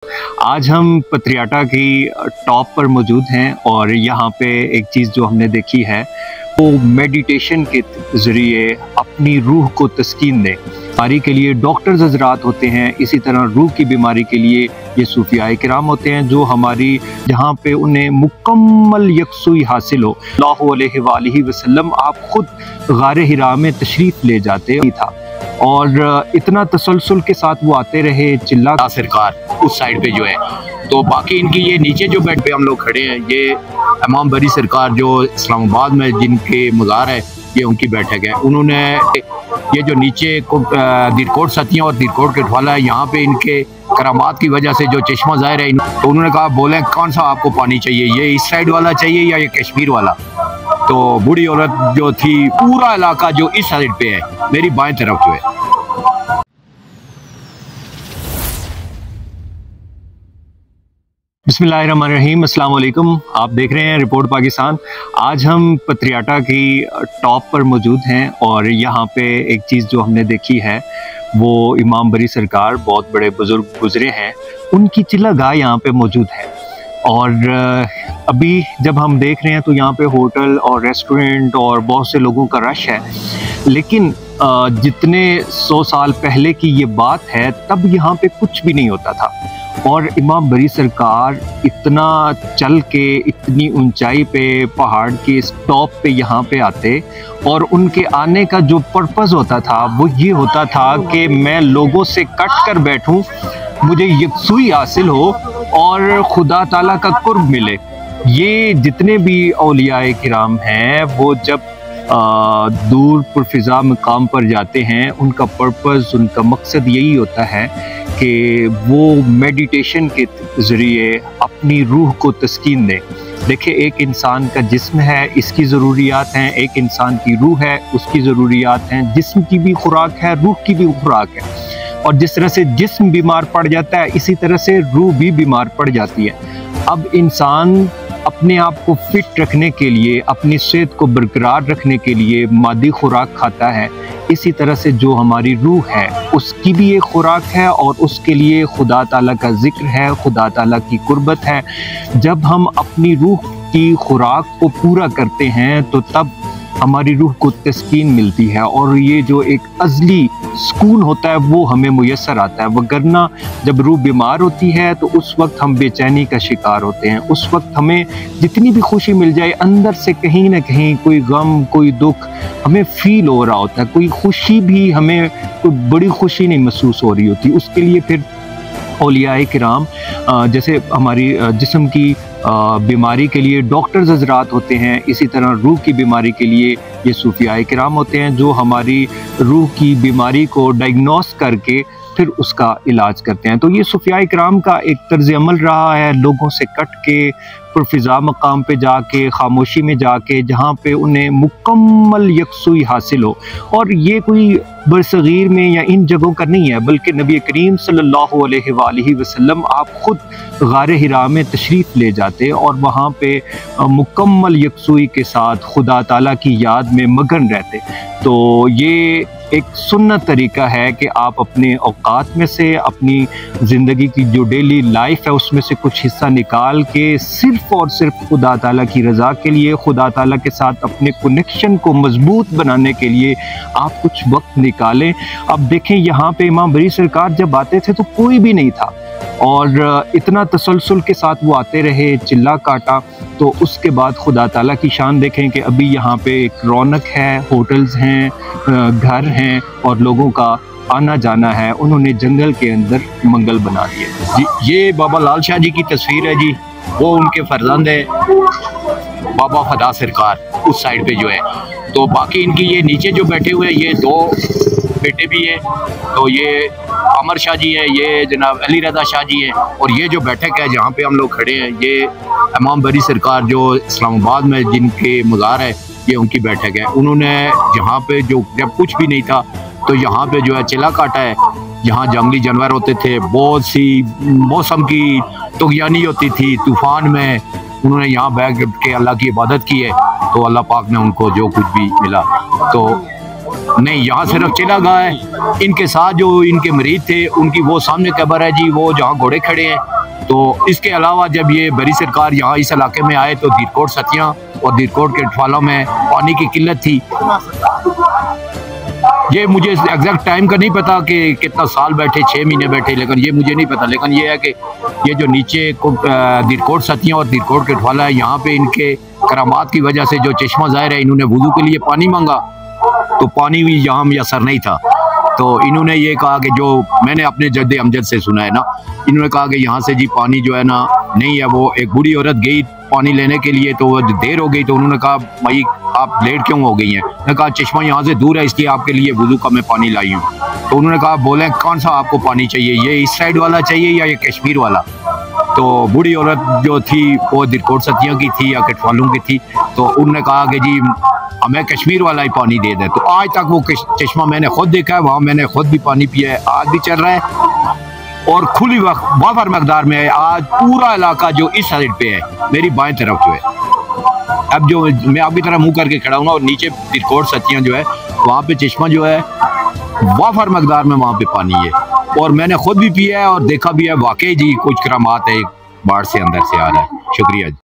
आज हम पत्रियाटा की टॉप पर मौजूद हैं और यहाँ पे एक चीज़ जो हमने देखी है वो मेडिटेशन के ज़रिए अपनी रूह को तस्कीन दें। बीमारी के लिए डॉक्टर्स हज़रात होते हैं, इसी तरह रूह की बीमारी के लिए ये सूफियाए किराम होते हैं जो हमारी जहाँ पे उन्हें मुकम्मल यकसुई हासिल हो। सल्लल्लाहु अलैहि वसल्लम आप ख़ुद गारे हिरा में तशरीफ़ ले जाते था और इतना तसलसल के साथ वो आते रहे। चिल्ला सरकार उस साइड पे जो है, तो बाकी इनकी ये नीचे जो बेड पे हम लोग खड़े हैं, ये इमाम बरी सरकार जो इस्लामाबाद में जिनके मज़ार है, ये उनकी बैठक है। उन्होंने ये जो नीचे दीरकोट सतियाँ और दीरकोट के ठवाला है, यहाँ पे इनके करामात की वजह से जो चश्मा ज़ाहिर है, तो उन्होंने कहा बोलें कौन सा आपको पानी चाहिए, ये इस साइड वाला चाहिए या ये कश्मीर वाला। तो बूढ़ी औरत जो थी, पूरा इलाका जो इस साइड पे है, मेरी बाएं तरफ जो है। बिस्मिल्लाहिर्रहमानिर्रहीम, अस्सलाम वालेकुम। आप देख रहे हैं रिपोर्ट पाकिस्तान। आज हम पत्रियाटा की टॉप पर मौजूद हैं और यहाँ पे एक चीज़ जो हमने देखी है वो इमाम बरी सरकार, बहुत बड़े बुज़ुर्ग गुज़रे हैं, उनकी चिल्लागाह यहाँ पे मौजूद है। और अभी जब हम देख रहे हैं तो यहाँ पे होटल और रेस्टोरेंट और बहुत से लोगों का रश है, लेकिन जितने 100 साल पहले की ये बात है तब यहाँ पे कुछ भी नहीं होता था। और इमाम बरी सरकार इतना चल के इतनी ऊंचाई पे पहाड़ के इस टॉप पे यहाँ पे आते और उनके आने का जो पर्पज़ होता था वो ये होता था कि मैं लोगों से कट कर बैठूं, मुझे यकसुई हासिल हो और खुदा ताला का कुर्ब मिले। ये जितने भी औलियाए किराम हैं वो जब दूर पुरफिज़ा मकाम पर जाते हैं, उनका पर्पज़, उनका मकसद यही होता है कि वो मेडिटेशन के ज़रिए अपनी रूह को तस्कीन दें। देखिए, एक इंसान का जिस्म है, इसकी ज़रूरियात हैं, एक इंसान की रूह है, उसकी ज़रूरियात हैं। जिस्म की भी खुराक है, रूह की भी खुराक है। और जिस तरह से जिस्म बीमार पड़ जाता है, इसी तरह से रूह भी बीमार पड़ जाती है। अब इंसान अपने आप को फिट रखने के लिए, अपनी सेहत को बरकरार रखने के लिए मादी खुराक खाता है। इसी तरह से जो हमारी रूह है उसकी भी एक खुराक है और उसके लिए खुदा ताला का जिक्र है, खुदा ताला की कुर्बत है। जब हम अपनी रूह की खुराक को पूरा करते हैं तो तब हमारी रूह को तस्कीन मिलती है और ये जो एक अज़ली सुकून होता है वो हमें मुयस्सर आता है। वगरना जब रूह बीमार होती है तो उस वक्त हम बेचैनी का शिकार होते हैं। उस वक्त हमें जितनी भी खुशी मिल जाए, अंदर से कहीं ना कहीं कोई गम, कोई दुख हमें फील हो रहा होता है। कोई खुशी भी, हमें कोई बड़ी खुशी नहीं महसूस हो रही होती। उसके लिए फिर औलियाए किराम, जैसे हमारी जिस्म की बीमारी के लिए डॉक्टर्स हज़रात होते हैं, इसी तरह रूह की बीमारी के लिए ये सूफियाए किराम होते हैं जो हमारी रूह की बीमारी को डायग्नोस करके फिर उसका इलाज करते हैं। तो ये सूफियाए किराम का एक तर्ज़ अमल रहा है, लोगों से कट के पुरफिज़ा मकाम पे जाके, खामोशी में जाके, जहाँ पे उन्हें मुकम्मल यकसुई हासिल हो। और ये कोई बरसगीर में या इन जगहों का नहीं है, बल्कि नबी करीम सल्लल्लाहु अलैहि वसल्लम आप ख़ुद गारे हिरा में तशरीफ़ ले जाते और वहाँ पे मुकम्मल यकसुई के साथ खुदा ताला की याद में मगन रहते। तो ये एक सुन्नत तरीका है कि आप अपने औकात में से, अपनी ज़िंदगी की जो डेली लाइफ है उसमें से कुछ हिस्सा निकाल के सिर्फ़ और सिर्फ खुदा ताला की रज़ा के लिए, खुदा ताला के साथ अपने कनेक्शन को मज़बूत बनाने के लिए आप कुछ वक्त निकालें। अब देखें, यहाँ पे इमाम बरी सरकार जब आते थे तो कोई भी नहीं था और इतना तसलसल के साथ वो आते रहे, चिल्ला काटा। तो उसके बाद खुदा ताला की शान देखें कि अभी यहाँ पे एक रौनक है, होटल्स हैं, घर हैं और लोगों का आना जाना है। उन्होंने जंगल के अंदर मंगल बना दिया जी। ये बाबा लाल शाह जी की तस्वीर है जी, वो उनके फर्जंद है बाबा फदा सरकार उस साइड पे जो है। तो बाकी इनकी ये नीचे जो बैठे हुए हैं, ये 2 बेटे भी हैं। तो ये अमर शाह जी है, ये जनाब अली रज़ा शाह जी है। और ये जो बैठक है जहाँ पे हम लोग खड़े हैं, ये इमाम बरी सरकार जो इस्लामाबाद में जिनके मज़ार है, ये उनकी बैठक है। उन्होंने यहाँ पे जो जब कुछ भी नहीं था तो यहाँ पे जो है चिल्ला काटा है। यहाँ जंगली जानवर होते थे, बहुत सी मौसम की तुग़यानी होती थी, तूफ़ान में उन्होंने यहाँ बैठ के अल्लाह की इबादत की है। तो अल्लाह पाक ने उनको जो कुछ भी मिला, तो नहीं, यहाँ सिर्फ चिला गाह है। इनके साथ जो इनके मरीज थे उनकी वो सामने कब्र है जी, वो जहाँ घोड़े खड़े हैं। तो इसके अलावा जब ये बरी सरकार यहाँ इस इलाके में आए तो दीरकोट सतियाँ और दीरकोट के अटफालों में पानी की किल्लत थी। ये मुझे एग्जैक्ट टाइम का नहीं पता कि कितना साल बैठे, 6 महीने बैठे, लेकिन ये मुझे नहीं पता। लेकिन ये है कि ये जो नीचे दीरकोट सतियाँ और दीरकोट के अटफाला है, यहाँ पे इनके करामात की वजह से जो चश्मा ज़ाहिर है, इन्होंने वुज़ू के लिए पानी मांगा तो पानी भी यहाँ मैसर नहीं था। तो इन्होंने ये कहा कि जो मैंने अपने जद्द अमजद से सुना है ना, इन्होंने कहा कि यहाँ से जी पानी जो है ना नहीं है। वो एक बूढ़ी औरत गई पानी लेने के लिए, तो वो देर हो गई, तो उन्होंने कहा भाई आप लेट क्यों हो गई हैं? मैंने कहा चश्मा यहाँ से दूर है, इसलिए आपके लिए वुज़ू का मैं पानी लाई हूँ। तो उन्होंने कहा बोले कौन सा आपको पानी चाहिए, ये इस साइड वाला चाहिए या ये कश्मीर वाला? तो बूढ़ी औरत जो थी वो दीरकोट सतियाँ की थी या कटवालों की थी, तो उन्होंने कहा कि जी हमें कश्मीर वाला ही पानी दे दें। तो आज तक वो चश्मा मैंने खुद देखा है, वहाँ मैंने खुद भी पानी पिया है, आज भी चल रहा है और खुली वक्त वाफर मकदार में है। आज पूरा इलाका जो इस साइड पे है, मेरी बाएं तरफ जो है, अब जो मैं आपकी तरह मुंह करके खड़ा हूँ और नीचे दीरकोट सतियाँ जो है वहाँ पे चश्मा जो है वाफर मकदार में वहाँ पे पानी है और मैंने खुद भी पिया है और देखा भी है। वाकई जी कुछ करामात है, बाढ़ से अंदर से आ रहा है। शुक्रिया जी।